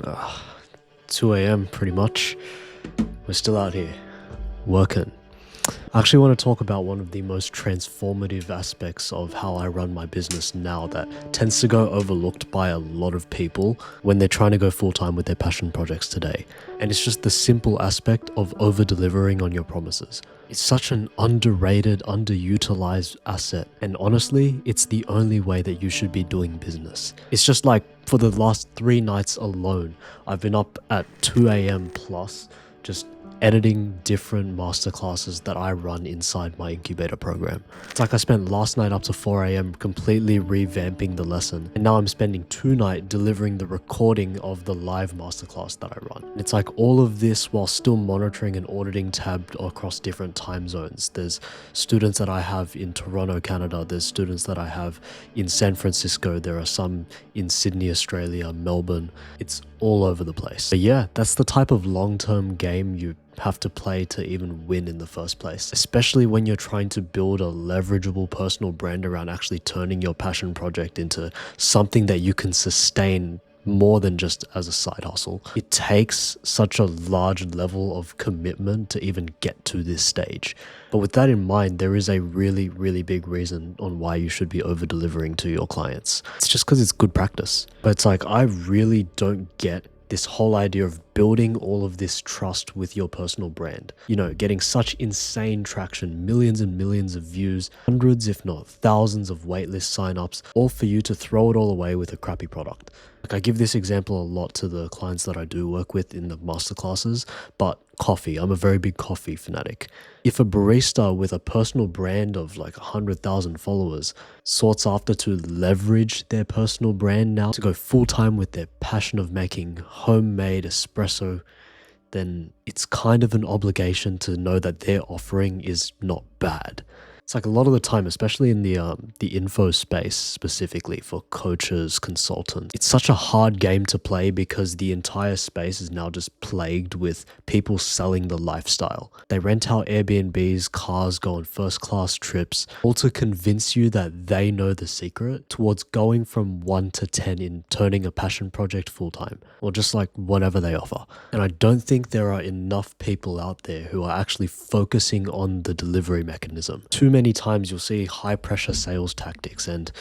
Uh, 2 a.m. pretty much. We're still out here, working. I actually want to talk about one of the most transformative aspects of how I run my business now that tends to go overlooked by a lot of people when they're trying to go full-time with their passion projects today. And it's just the simple aspect of over-delivering on your promises. It's such an underrated, underutilized asset. And honestly, it's the only way that you should be doing business. It's just like for the last 3 nights alone, I've been up at 2 a.m. plus, just editing different masterclasses that I run inside my incubator program. It's like I spent last night up to 4 a.m. completely revamping the lesson, and now I'm spending 2 nights delivering the recording of the live masterclass that I run. And it's like all of this while still monitoring and auditing tabbed across different time zones. There's students that I have in Toronto, Canada. There's students that I have in San Francisco. There are some in Sydney, Australia, Melbourne. It's all over the place. But yeah, that's the type of long-term game you have to play to even win in the first place, especially when you're trying to build a leverageable personal brand around actually turning your passion project into something that you can sustain more than just as a side hustle. It takes such a large level of commitment to even get to this stage. But with that in mind, there is a really, really big reason on why you should be over delivering to your clients. It's just because it's good practice. But it's like, I really don't get this whole idea of building all of this trust with your personal brand. You know, getting such insane traction, millions and millions of views, hundreds if not thousands of waitlist signups, all for you to throw it all away with a crappy product. Like, I give this example a lot to the clients that I do work with in the masterclasses, but coffee, I'm a very big coffee fanatic. If a barista with a personal brand of like 100,000 followers sorts after to leverage their personal brand now to go full time with their passion of making homemade espresso, then it's kind of an obligation to know that their offering is not bad. It's like a lot of the time, especially in the info space specifically for coaches, consultants, it's such a hard game to play because the entire space is now just plagued with people selling the lifestyle. They rent out Airbnbs, cars, go on first class trips, all to convince you that they know the secret towards going from 1 to 10 in turning a passion project full time, or just like whatever they offer. And I don't think there are enough people out there who are actually focusing on the delivery mechanism. Too many times you'll see high pressure sales tactics, and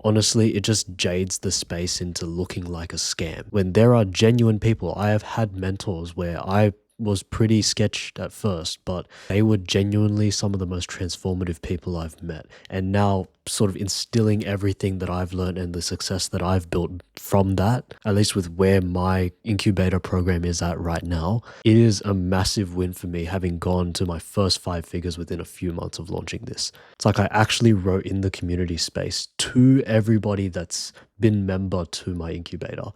honestly, it just jades the space into looking like a scam. When there are genuine people, I have had mentors where I was pretty sketched at first, but they were genuinely some of the most transformative people I've met. And now sort of instilling everything that I've learned and the success that I've built from that, at least with where my incubator program is at right now, it is a massive win for me, having gone to my first 5 figures within a few months of launching this. It's like I actually wrote in the community space to everybody that's been member to my incubator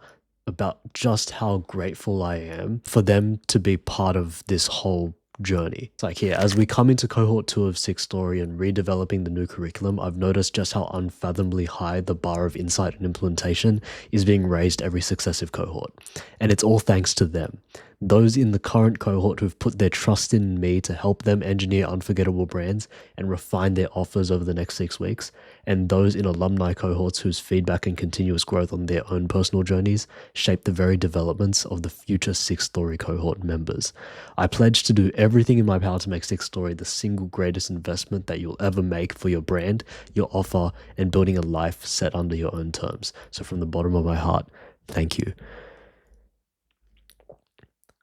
about just how grateful I am for them to be part of this whole journey. It's like, here, as we come into cohort 2 of Six Story and redeveloping the new curriculum, I've noticed just how unfathomably high the bar of insight and implementation is being raised every successive cohort. And it's all thanks to them. Those in the current cohort who've put their trust in me to help them engineer unforgettable brands and refine their offers over the next 6 weeks, and those in alumni cohorts whose feedback and continuous growth on their own personal journeys shape the very developments of the future Six Story cohort members. I pledge to do everything in my power to make Six Story the single greatest investment that you'll ever make for your brand, your offer, and building a life set under your own terms. So from the bottom of my heart, thank you.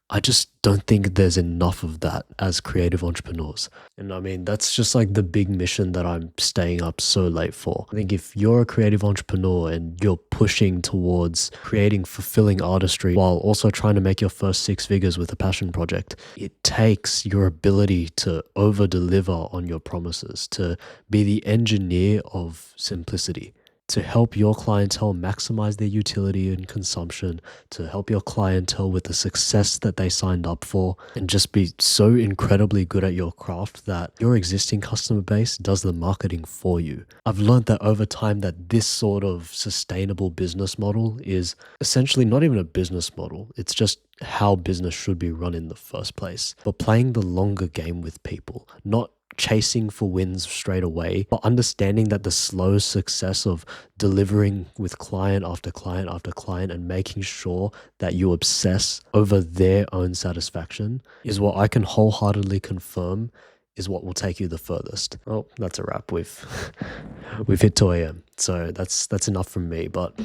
I just don't think there's enough of that as creative entrepreneurs. And I mean, that's just like the big mission that I'm staying up so late for. I think if you're a creative entrepreneur and you're pushing towards creating fulfilling artistry while also trying to make your first 6 figures with a passion project, it takes your ability to over deliver on your promises, to be the engineer of simplicity, to help your clientele maximize their utility and consumption, to help your clientele with the success that they signed up for, and just be so incredibly good at your craft that your existing customer base does the marketing for you. I've learned that over time that this sort of sustainable business model is essentially not even a business model. It's just how business should be run in the first place. But playing the longer game with people, not chasing for wins straight away, but understanding that the slow success of delivering with client after client after client and making sure that you obsess over their own satisfaction is what I can wholeheartedly confirm is what will take you the furthest. Oh, that's a wrap. We've hit 2 a.m. So that's enough from me. But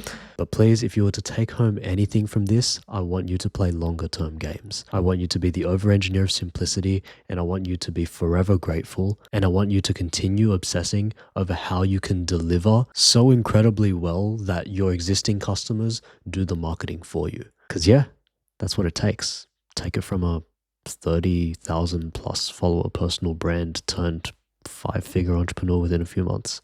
please, if you were to take home anything from this, I want you to play longer term games. I want you to be the over engineer of simplicity, and I want you to be forever grateful, and I want you to continue obsessing over how you can deliver so incredibly well that your existing customers do the marketing for you. Because yeah, that's what it takes. Take it from a 30,000 plus follower personal brand turned 5-figure entrepreneur within a few months.